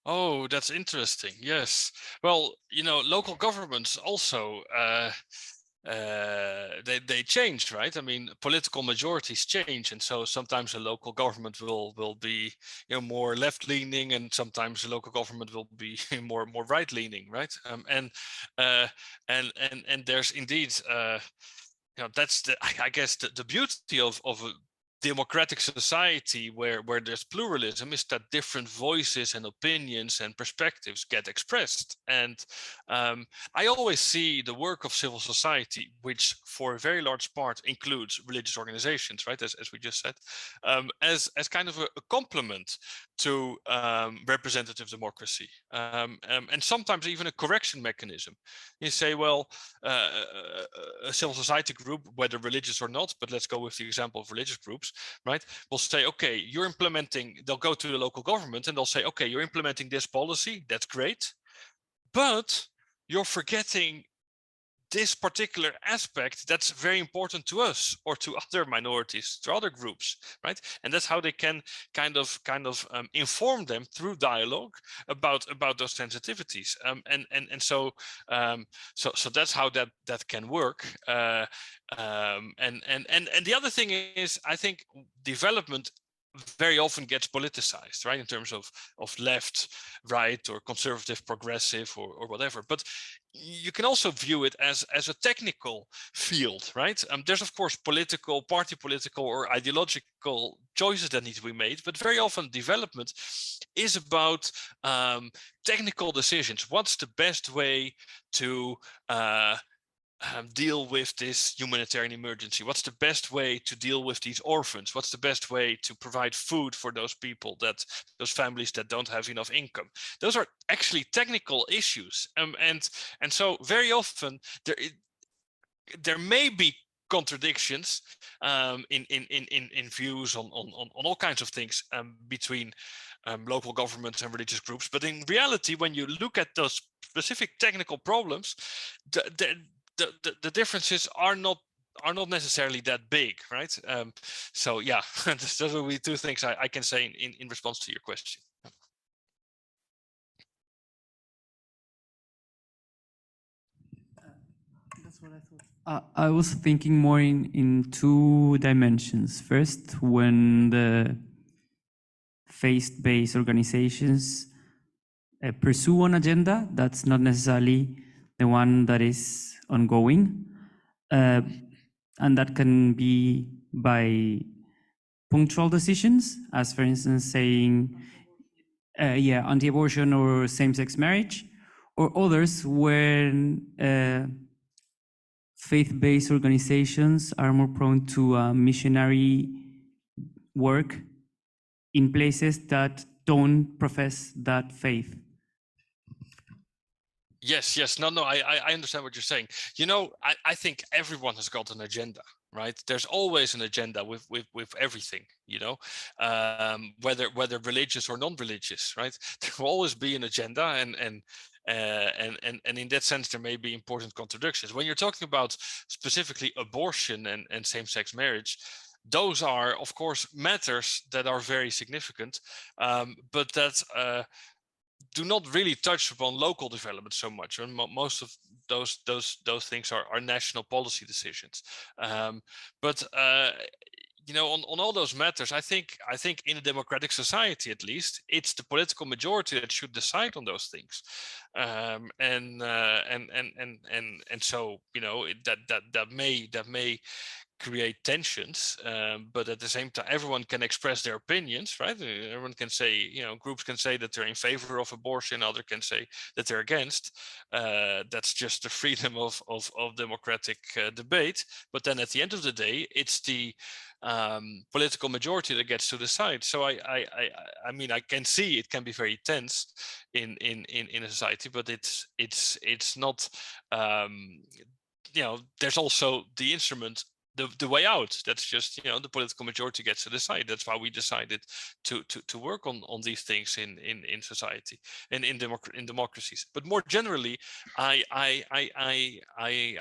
Oh, that's interesting. Yes. Well, you know, local governments also they change, right? I mean, political majorities change, and so sometimes a local government will be, you know, more left leaning, and sometimes a local government will be more right leaning, right? And there's indeed, you know, that's I guess the beauty of a democratic society where there's pluralism is that different voices and opinions and perspectives get expressed. And I always see the work of civil society, which for a very large part includes religious organizations, right, as we just said, as kind of a complement to representative democracy, and sometimes even a correction mechanism. You say, well, a civil society group, whether religious or not, but let's go with the example of religious groups, right, will say, okay, you're implementing, they'll go to the local government and they'll say, okay, you're implementing this policy, that's great, but you're forgetting this particular aspect that's very important to us or to other minorities, to other groups, right? And that's how they can kind of inform them through dialogue about those sensitivities. So that's how that can work. And the other thing is, I think development very often gets politicized, right, in terms of left, right, or conservative, progressive, or whatever. But you can also view it as a technical field, right? There's of course party political or ideological choices that need to be made, but very often development is about technical decisions. What's the best way to deal with this humanitarian emergency? What's the best way to deal with these orphans? What's the best way to provide food for those people, those families that don't have enough income? Those are actually technical issues, and so very often there may be contradictions in views on all kinds of things between local governments and religious groups. But in reality, when you look at those specific technical problems, the differences are not necessarily that big, right? So yeah, those will be two things I can say in response to your question. That's what I thought. I was thinking more in two dimensions. First, when the faith-based organizations pursue an agenda that's not necessarily the one that is ongoing, and that can be by punctual decisions, as for instance saying, anti-abortion or same-sex marriage, or others when faith-based organizations are more prone to missionary work in places that don't profess that faith. Yes. No, I understand what you're saying. You know, I think everyone has got an agenda, right? There's always an agenda with everything, you know, whether religious or non-religious, right? There will always be an agenda, and in that sense, there may be important contradictions. When you're talking about specifically abortion and same-sex marriage, those are, of course, matters that are very significant, but that do not really touch upon local development so much. And most of those things are national policy decisions. But you know, on all those matters, I think in a democratic society, at least, it's the political majority that should decide on those things. And so, you know, that may create tensions, but at the same time, everyone can express their opinions, right? Everyone can say, groups can say that they're in favor of abortion, others can say that they're against. That's just the freedom of democratic debate. But then at the end of the day, it's the political majority that gets to decide. So I mean, I can see it can be very tense in a society, but it's not. There's also the instrument, the way out. That's just, the political majority gets to decide. That's why we decided to work on these things in society and in democracies. But more generally, I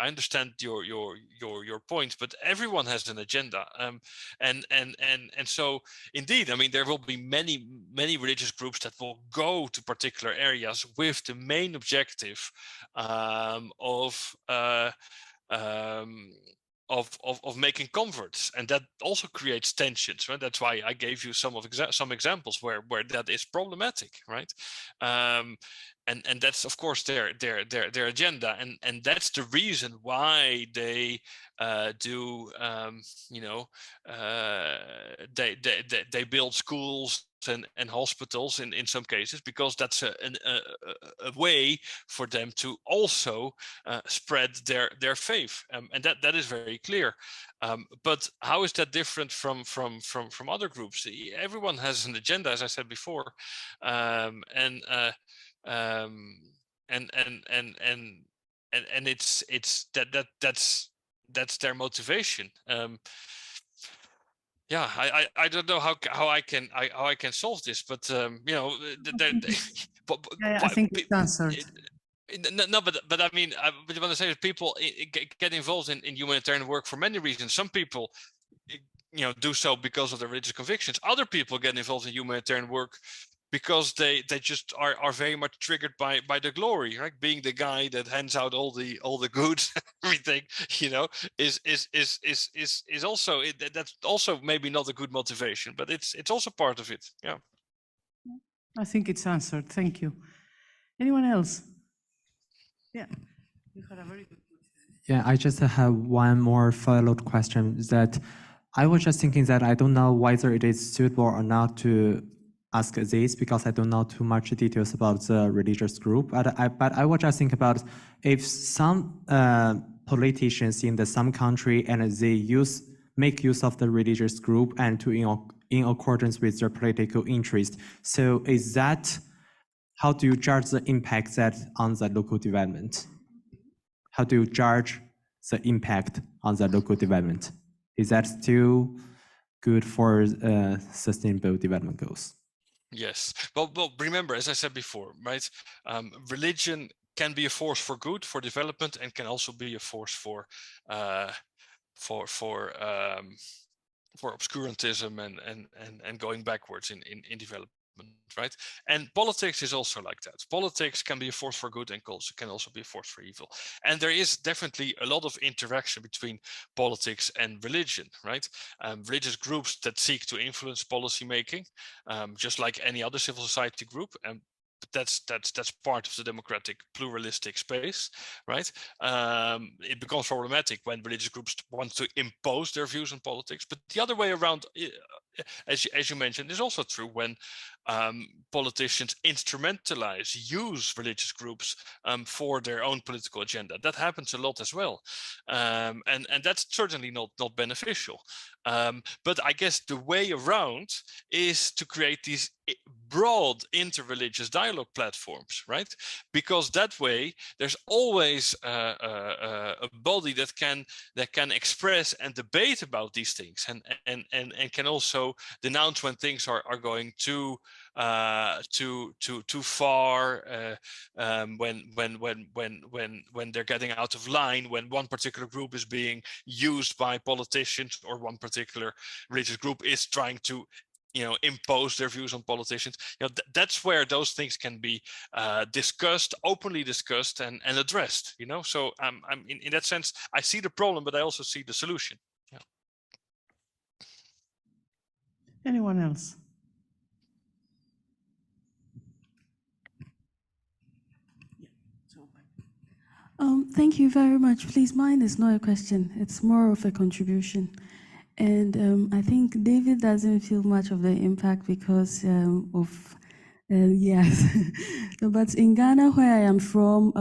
understand your point, but everyone has an agenda, and so indeed, I mean, there will be many religious groups that will go to particular areas with the main objective of making converts, and that also creates tensions, right? That's why I gave you some examples where that is problematic, right? And that's of course their agenda, and that's the reason why they do they build schools and hospitals in some cases, because that's a way for them to also spread their faith, and that is very clear. But how is that different from other groups? Everyone has an agenda, as I said before, and it's that's their motivation. Yeah, I don't know how I can solve this, but I think it's answered. No, but I mean, what I want to say is people get involved in humanitarian work for many reasons. Some people, do so because of their religious convictions. Other people get involved in humanitarian work because they just are very much triggered by the glory, right? Being the guy that hands out all the goods, everything, is also that's also maybe not a good motivation, but it's also part of it. Yeah. I think it's answered. Thank you. Anyone else? Yeah, you had a very good question. Yeah, I just have one more follow-up question. That I was just thinking that I don't know whether it is suitable or not to ask this, because I don't know too much details about the religious group. But I was just thinking about if some politicians in some country and they make use of the religious group and in accordance with their political interest. So is that, how do you judge the impact that on the local development? How do you judge the impact on the local development? Is that still good for sustainable development goals? Yes. Well, remember, as I said before, right? Religion can be a force for good, for development, and can also be a force for obscurantism and going backwards in development, right? And politics is also like that. Politics can be a force for good and can also be a force for evil. And there is definitely a lot of interaction between politics and religion, right? Religious groups that seek to influence policy making, just like any other civil society group, and that's part of the democratic pluralistic space, right? It becomes problematic when religious groups want to impose their views on politics, but the other way around, as you mentioned, is also true when politicians use religious groups for their own political agenda. That happens a lot as well, and that's certainly not beneficial. But I guess the way around is to create these broad interreligious dialogue platforms, right? Because that way there's always a body that can express and debate about these things, and can also denounce when things are going too far, when they're getting out of line, when one particular group is being used by politicians, or one particular religious group is trying to impose their views on politicians. That's where those things can be openly discussed and addressed. So in that sense, I see the problem, but I also see the solution. Yeah. Anyone else? Thank you very much. Please, mine is not a question. It's more of a contribution. And I think David doesn't feel much of the impact because yes. But in Ghana, where I am from,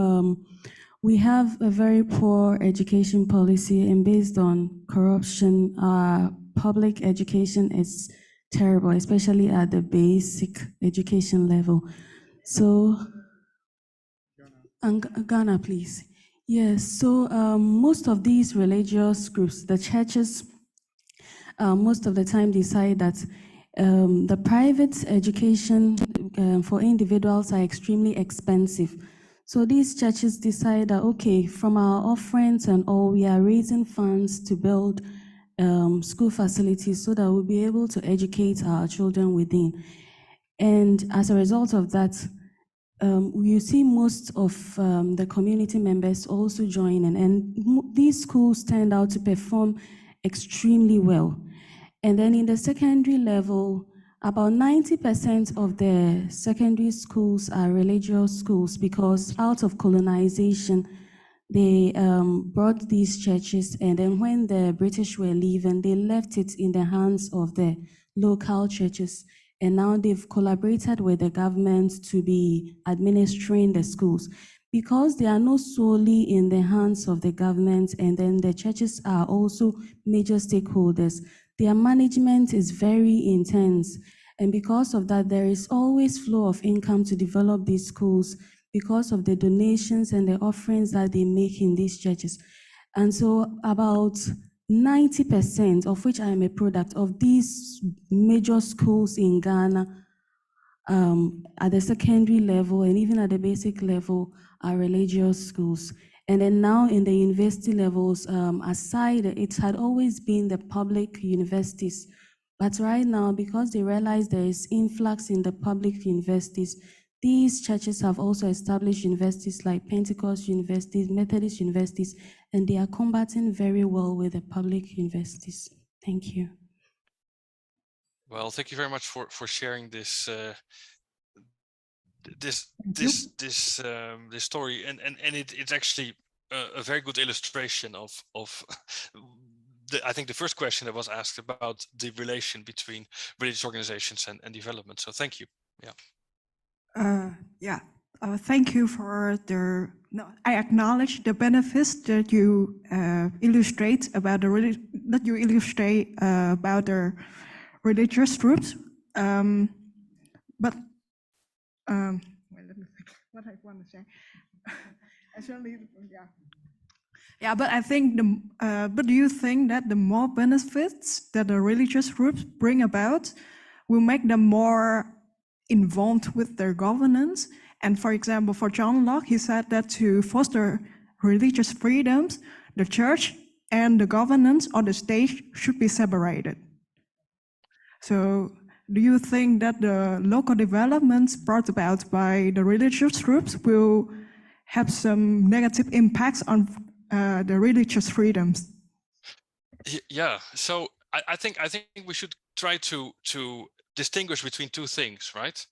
we have a very poor education policy, and based on corruption, our public education is terrible, especially at the basic education level. So, Ghana, please. Yes, so most of these religious groups, the churches, most of the time decide that the private education for individuals are extremely expensive. So these churches decide that, okay, from our offerings and all, we are raising funds to build school facilities so that we'll be able to educate our children within. And as a result of that, you see most of the community members also joining, and these schools turned out to perform extremely well. And then in the secondary level, about 90% of the secondary schools are religious schools because out of colonization, they brought these churches, and then when the British were leaving, they left it in the hands of the local churches. And now they've collaborated with the government to be administering the schools. Because they are not solely in the hands of the government, and then the churches are also major stakeholders, their management is very intense. And because of that, there is always flow of income to develop these schools because of the donations and the offerings that they make in these churches. And so about 90%, of which I am a product, of these major schools in Ghana at the secondary level and even at the basic level are religious schools. And then now in the university levels, aside, it had always been the public universities. But right now, because they realize there is influx in the public universities, these churches have also established universities like Pentecost universities, Methodist universities, and they are combating very well with the public universities. Thank you. Well, thank you very much for sharing this this story, and it's actually a very good illustration of I think the first question that was asked about the relation between religious organizations and development. So thank you. Yeah. Thank you for the. No, I acknowledge the benefits that you illustrate about the about the religious groups. But wait, let me think what I want to say. Actually, yeah. Yeah, but I think but do you think that the more benefits that the religious groups bring about will make them more involved with their governance? And for example, for John Locke, he said that to foster religious freedoms, the church and the governance or the state should be separated. So do you think that the local developments brought about by the religious groups will have some negative impacts on the religious freedoms? Yeah, so I think we should try to distinguish between two things, right?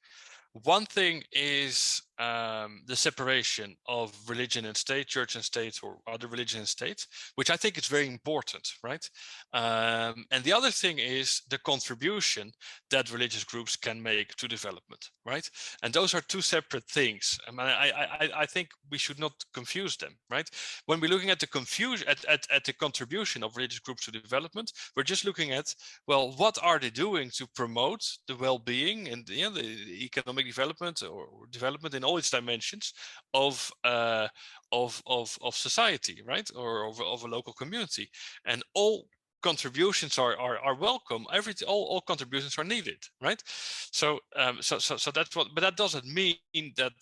One thing is the separation of religion and state, church and state, or other religion and state, which I think is very important, right? And the other thing is the contribution that religious groups can make to development, right? And those are two separate things. I mean, I think we should not confuse them, right? When we're looking at the confusion at the contribution of religious groups to development, we're just looking at, well, what are they doing to promote the well-being and the economic development or development in all its dimensions of society, right, or of a local community. And all contributions are welcome. All contributions are needed, right? So that's what, but that doesn't mean that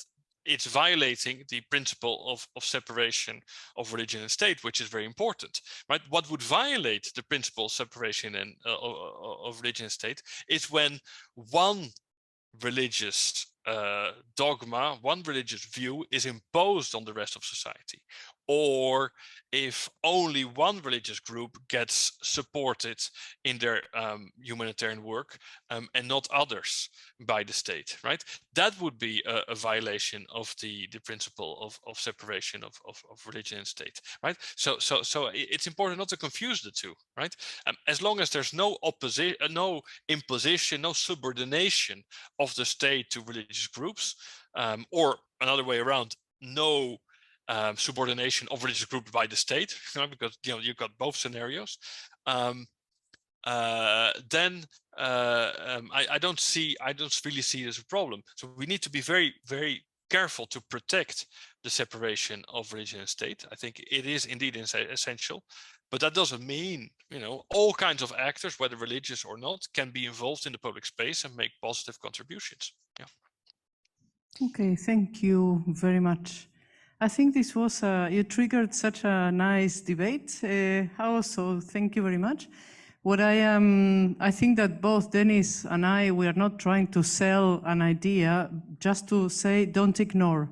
it's violating the principle of separation of religion and state, which is very important, right? What would violate the principle of separation of religion and state is when one religious dogma, one religious view is imposed on the rest of society, or if only one religious group gets supported in their humanitarian work and not others by the state, right? That would be a violation of the principle of separation of religion and state, right? So it's important not to confuse the two, right? As long as there's no opposition, no imposition, no subordination of the state to religious groups, or another way around, no subordination of religious groups by the state, because you've got both scenarios. Then I don't really see it as a problem. So we need to be very, very careful to protect the separation of religion and state. I think it is indeed essential, but that doesn't mean, all kinds of actors, whether religious or not, can be involved in the public space and make positive contributions. Yeah. Okay, thank you very much. I think this was, you triggered such a nice debate. Also, thank you very much. What I think that both Dennis and we are not trying to sell an idea, just to say, don't ignore.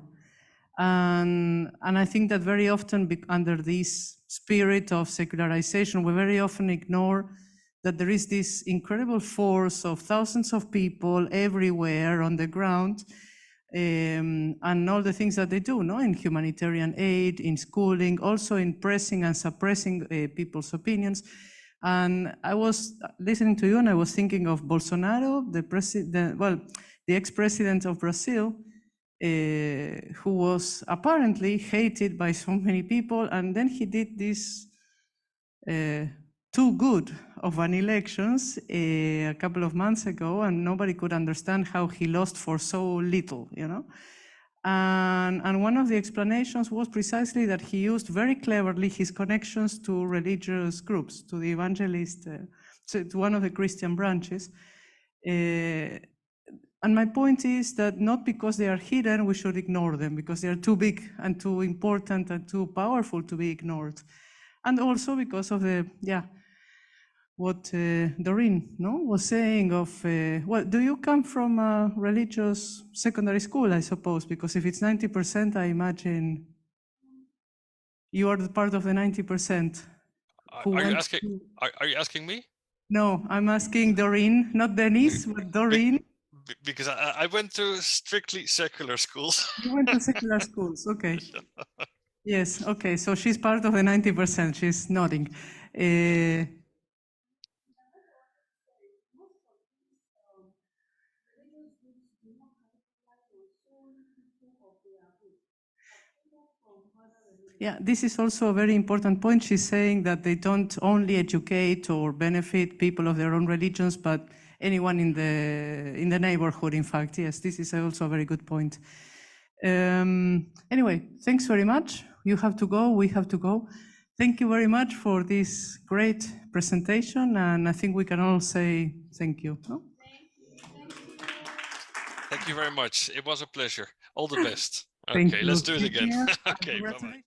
And I think that very often under this spirit of secularization, we very often ignore that there is this incredible force of thousands of people everywhere on the ground, and all the things that they do, in humanitarian aid, in schooling, also in pressing and suppressing people's opinions. And I was listening to you and I was thinking of Bolsonaro, the ex-president of Brazil, who was apparently hated by so many people, and then he did this too good of an elections a couple of months ago, and nobody could understand how he lost for so little, And one of the explanations was precisely that he used very cleverly his connections to religious groups, to the evangelist, to one of the Christian branches. And my point is that not because they are hidden, we should ignore them, because they are too big and too important and too powerful to be ignored. And also because of what Doreen was saying of, do you come from a religious secondary school, I suppose? Because if it's 90%, I imagine you are the part of the 90%. Are you asking me? No, I'm asking Doreen, not Dennis, but Doreen. Because I went to strictly secular schools. You went to secular schools, okay. Yes, okay, so she's part of the 90%, she's nodding. Yeah, this is also a very important point. She's saying that they don't only educate or benefit people of their own religions, but anyone in the neighborhood, in fact. Yes, this is also a very good point. Anyway, thanks very much. You have to go, we have to go. Thank you very much for this great presentation, and I think we can all say thank you. No? Thank you very much. It was a pleasure. All the best. Thank Okay, you. let's do it again. Okay, bye-bye.